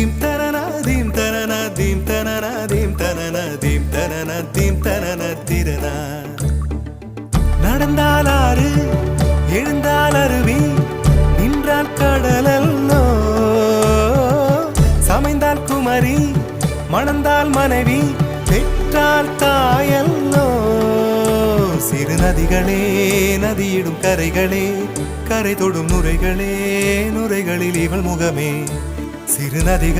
Theme தனனா theme தனனா theme தனனா தீம் தனனா தீம் தனனா தீம் தனனா திரனா. நடந்தால் ஆறு எழுந்தால் அருவி நின்றால் கடலல்லோ, சமைந்தால் குமரி மணந்தால் மனைவி பெற்றால் தாயல்லோ. சிறு நதிகளே நதியிடும் கரைகளே கரை தொடும் நுரைகளே நுரைகளில் இவள் முகமே. சிறு நதிகள்